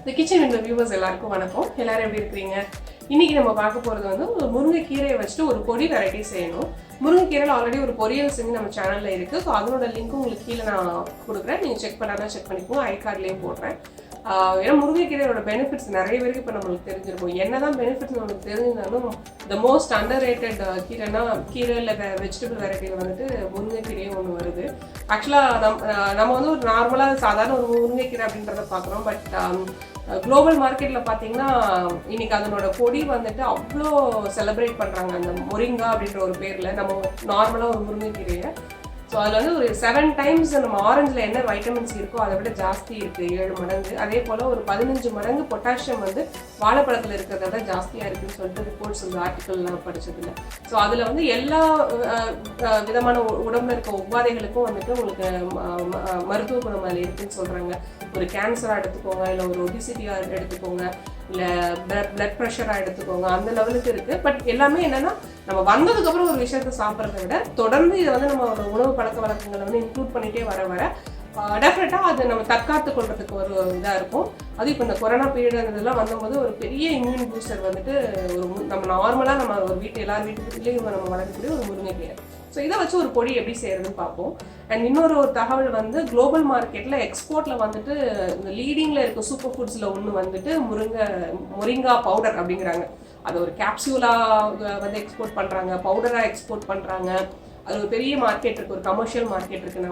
இந்த kitchen window viewers எல்லாருக்கும் வணக்கம். எல்லாரும் எப்படி இருக்கிறீங்க? இன்னைக்கு நம்ம பார்க்க போகிறது வந்து ஒரு முருங்கைக்கீரையை வச்சுட்டு ஒரு பொடி வெரைட்டி செய்யணும். முருங்கைக்கீரையில் ஆல்ரெடி ஒரு பொரியல் செஞ்சு நம்ம சேனலில் இருக்குது. ஸோ அதனோட லிங்க்கும் உங்களுக்கு கீழே நான் கொடுக்குறேன். நீங்கள் செக் பண்ணாதான் செக் பண்ணிக்கோங்க. ஐ கார்ட்லேயும் போடுறேன். ஏன்னா முருங்கைக்கீரையோட பெனிஃபிட்ஸ் நிறைய பேருக்கு இப்போ நம்மளுக்கு தெரிஞ்சிருக்கும். என்னதான் பெனிஃபிட்ஸ் நம்மளுக்கு தெரிஞ்சிருந்தாலும் த மோஸ்ட் அண்டர் ரேட்டட் கீரைனா கீரையில் வெஜிடபிள் வெரைட்டியில் வந்துட்டு முருங்கைக்கீரையும் ஒன்று வருது. ஆக்சுவலாக நம்ம வந்து ஒரு நார்மலாக சாதாரண ஒரு முருங்கைக்கீரை அப்படின்றத பார்க்குறோம். பட் குளோபல் மார்க்கெட்டில் பார்த்தீங்கன்னா இன்னைக்கு அதனோட பொடி வந்துட்டு அவ்வளோ செலிப்ரேட் பண்ணுறாங்க. அந்த மொரிங்கா அப்படின்ற ஒரு பேரில் நம்ம நார்மலாக ஒரு முருங்கைக்கீரையை. ஸோ அதில் வந்து ஒரு 7 times நம்ம ஆரஞ்சில் என்ன வைட்டமின்ஸ் இருக்கோ அதை விட ஜாஸ்தி இருக்குது, 7 மடங்கு. அதே போல் ஒரு 15 மடங்கு பொட்டாசியம் வந்து வாழைப்பழத்தில் இருக்கிறத விட ஜாஸ்தியாக இருக்குதுன்னு சொல்லிட்டு ரிப்போர்ட்ஸ் இந்த ஆர்டிக்கல்லாம் படித்ததில்ல. ஸோ அதில் வந்து எல்லா விதமான உடம்புல இருக்க உபாதைகளுக்கும் வந்துட்டு உங்களுக்கு மருத்துவ குணம் அதில் இருக்குதுன்னு சொல்கிறாங்க. ஒரு கேன்சராக எடுத்துக்கோங்க, இல்லை ஒரு ஒபிசிட்டியாக எடுத்துக்கோங்க, இல்லை பிளட் ப்ரெஷராக எடுத்துக்கோங்க, அந்த லெவலுக்கு இருக்குது. பட் எல்லாமே என்னென்னா நம்ம வந்ததுக்கப்புறம் ஒரு விஷயத்த சாப்பிட்றத விட தொடர்ந்து இதை வந்து நம்ம உணவு பழக்க வழக்கங்களை வந்து இன்க்ளூட் பண்ணிகிட்டே வர டெஃபினட்டாக அது நம்ம தற்காத்து கொள்றதுக்கு ஒரு இதாக இருக்கும். அது இப்போ இந்த கொரோனா பீரியட் இதெல்லாம் வந்தபோது ஒரு பெரிய இம்யூன் பூஸ்டர் வந்துட்டு நம்ம நார்மலாக நம்ம ஒரு எல்லார் வீட்டுக்குள்ளேயும் நம்ம வளர்க்கக்கூடிய ஒரு முருங்கைக்கீரை. ஸோ இதை வச்சு ஒரு பொடி எப்படி செய்யறதுன்னு பார்ப்போம். அண்ட் இன்னொரு தகவல் வந்து குளோபல் மார்க்கெட்டில் எக்ஸ்போர்ட்டில் வந்துட்டு இந்த லீடிங்கில் இருக்க சூப்பர் ஃபுட்ஸில் ஒன்று வந்துட்டு மொரிங்கா பவுடர் அப்படிங்கிறாங்க. அது ஒரு கேப்சூலாக வந்து எக்ஸ்போர்ட் பண்ணுறாங்க, பவுடராக எக்ஸ்போர்ட் பண்ணுறாங்க. அது ஒரு பெரிய மார்க்கெட் இருக்குது, ஒரு கமர்ஷியல் மார்க்கெட் இருக்குது.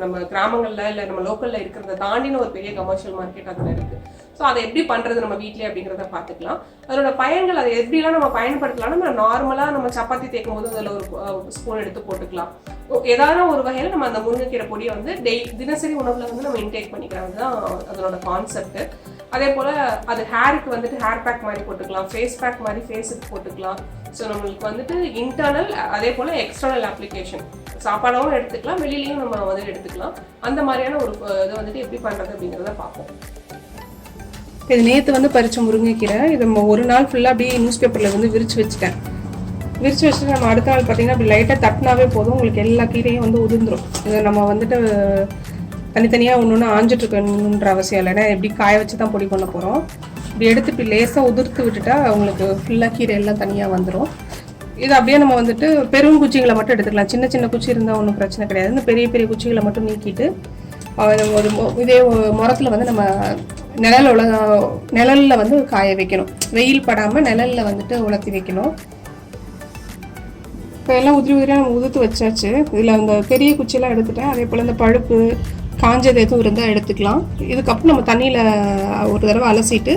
நம்ம கிராமங்களில் இல்லை நம்ம லோக்கலில் இருக்கிறத தாண்டின ஒரு பெரிய கமர்ஷியல் மார்க்கெட் அதில் இருக்குது. ஸோ அதை எப்படி பண்ணுறது நம்ம வீட்டிலே அப்படிங்கிறத பார்த்துக்கலாம். அதோட பயன்கள் அதை எப்படிலாம் நம்ம பயன்படுத்தலாம்னா, நம்ம நார்மலாக நம்ம சப்பாத்தி தேய்க்கும் போது அதில் ஒரு ஸ்பூன் எடுத்து போட்டுக்கலாம். ஏதாவது ஒரு வகையில் நம்ம அந்த முருங்கைக்கீரை பொடியை வந்து தினசரி உணவில் வந்து நம்ம இன்டேக் பண்ணிக்கிறது தான் அதனோட கான்செப்ட். அதே போல் அது ஹேருக்கு வந்துட்டு ஹேர் பேக் மாதிரி போட்டுக்கலாம், ஃபேஸ் பேக் மாதிரி ஃபேஸுக்கு போட்டுக்கலாம். ஸோ நம்மளுக்கு வந்துட்டு இன்டர்னல் அதே போல் எக்ஸ்டர்னல் அப்ளிகேஷன் சாப்பாடாகவும் எடுத்துக்கலாம், வெளியிலையும் நம்ம வந்து எடுத்துக்கலாம். அந்த மாதிரியான ஒரு இதை வந்துட்டு எப்படி பண்ணுறது அப்படிங்கிறத பார்ப்போம். இது நேற்று வந்து பறித்த முருங்கைக்கீரை. இது நம்ம ஒரு நாள் ஃபுல்லாக அப்படியே நியூஸ் பேப்பரில் வந்து விரித்து வச்சுட்டு நம்ம அடுத்த நாள் பார்த்திங்கன்னா அப்படி லைட்டாக தட்டினாவே போதும், உங்களுக்கு எல்லா கீரையும் வந்து உதிர்ந்துடும். இதை நம்ம வந்துட்டு தனித்தனியாக ஒன்று ஆஞ்சிட்ருக்கணுன்ற அவசியம் இல்லை. ஏன்னா எப்படி காய வச்சு தான் பொடி பண்ண போகிறோம். இப்படி எடுத்து இப்படி லேசாக உதிர்த்து விட்டுட்டா உங்களுக்கு ஃபுல்லாக கீரை எல்லாம் தனியாக வந்துடும். இது அப்படியே நம்ம வந்துட்டு பெரும் குச்சிகளை மட்டும் எடுத்துக்கலாம். சின்ன சின்ன குச்சி இருந்தால் ஒன்றும் பிரச்சனை கிடையாது. இந்த பெரிய பெரிய குச்சிகளை மட்டும் நீக்கிட்டு ஒரு இதே முரத்தில் வந்து நம்ம நிழலில் வந்து காய வைக்கணும். வெயில் படாமல் நிழலில் வந்துட்டு உலர்த்தி வைக்கணும். இப்போ எல்லாம் உதிரியாக நம்ம உதுத்து வச்சாச்சு. இதில் அந்த பெரிய குச்சியெல்லாம் எடுத்துட்டேன். அதே போல் இந்த பழுப்பு காஞ்சது எதுவும் இருந்தால் எடுத்துக்கலாம். இதுக்கப்புறம் நம்ம தண்ணியில் ஒரு தடவை அலசிட்டு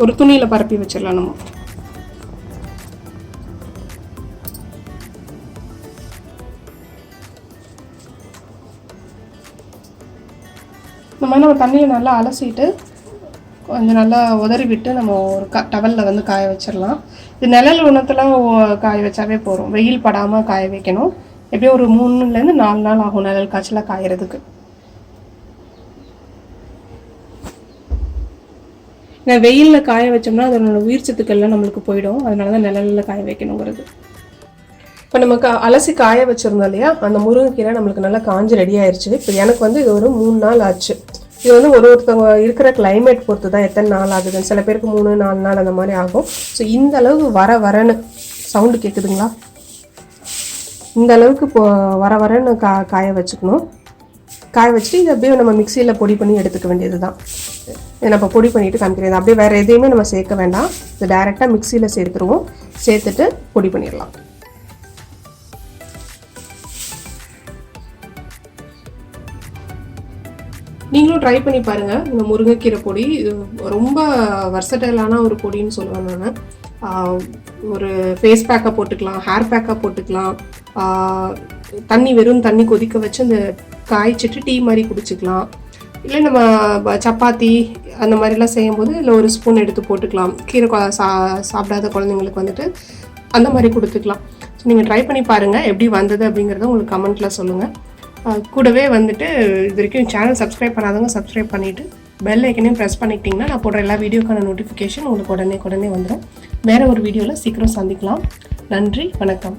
ஒரு துணியில் பரப்பி வச்சிடலாம். நம்ம நம்ம தண்ணியை நல்லா அலசிட்டு கொஞ்சம் நல்லா உதறி விட்டு நம்ம ஒரு டவலில் வந்து காய வச்சிடலாம். இது நிழல் உணத்தில் காய வச்சாவே போகிறோம், வெயில் படாமல் காய வைக்கணும். எப்படியும் ஒரு 3 to 4 நாள் ஆகும் நிழல் காய்ச்சலாக காயறதுக்கு. ஏன்னா வெயிலில் காய வச்சோம்னா அதோட உயிர் சத்துக்கள்லாம் நம்மளுக்கு போயிடும். அதனால தான் நிழலில் காய வைக்கணுங்கிறது. இப்போ நமக்கு அலசி காய வச்சுருந்தோம் இல்லையா, அந்த முருங்கைக்கீரை நம்மளுக்கு நல்லா காஞ்சி ரெடி ஆயிடுச்சு. இப்போ எனக்கு வந்து இது ஒரு 3 நாள் ஆச்சு. இது வந்து ஒருத்தவங்க இருக்கிற கிளைமேட் பொறுத்து தான் எத்தனை நாள் ஆகுதுன்னு. சில பேருக்கு 3-4 நாள் அந்த மாதிரி ஆகும். ஸோ இந்த அளவுக்கு வரன்னு சவுண்டு கேட்குதுங்களா, இந்த அளவுக்கு இப்போ வரன்னு காய வச்சுக்கணும். காய வச்சுட்டு இதை அப்படியே நம்ம மிக்சியில் பொடி பண்ணி எடுத்துக்க வேண்டியது தான். இதை நம்ம பொடி பண்ணிவிட்டு காமிக்கிறது. அப்படியே வேறு எதையுமே நம்ம சேர்க்க வேண்டாம். இது டைரெக்டாக மிக்சியில் சேர்த்துருவோம். சேர்த்துட்டு பொடி பண்ணிடலாம். நீங்களும் ட்ரை பண்ணி பாருங்கள் இந்த முருங்கைக்கீரை பொடி. இது ரொம்ப வர்சடைலான ஒரு பொடின்னு சொல்லுவேன் நான். ஒரு ஃபேஸ் பேக்காக போட்டுக்கலாம், ஹேர் பேக்காக போட்டுக்கலாம், வெறும் தண்ணி கொதிக்க வச்சு அந்த காய்ச்சிட்டு டீ மாதிரி குடிச்சிக்கலாம். இல்லை நம்ம சப்பாத்தி அந்த மாதிரிலாம் செய்யும்போது இல்லை ஒரு ஸ்பூன் எடுத்து போட்டுக்கலாம். கீரை சாப்பிடாத குழந்தைங்களுக்கு வந்துட்டு அந்த மாதிரி கொடுத்துக்கலாம். ஸோ நீங்கள் ட்ரை பண்ணி பாருங்கள் எப்படி வந்தது அப்படிங்கிறத உங்களுக்கு கமெண்ட்டில் சொல்லுங்கள். கூடவே வந்துட்டு இது வரைக்கும் சேனல் சப்ஸ்கிரைப் பண்ணாதவங்க சப்ஸ்கிரைப் பண்ணிவிட்டு பெல் ஐக்கனையும் ப்ரெஸ் பண்ணிக்கிட்டிங்கன்னா நான் போடுற எல்லா வீடியோக்கான நோட்டிஃபிகேஷன் உங்களுக்கு உடனே வந்துடும். வேறு ஒரு வீடியோவில் சீக்கிரம் சந்திக்கலாம். நன்றி, வணக்கம்.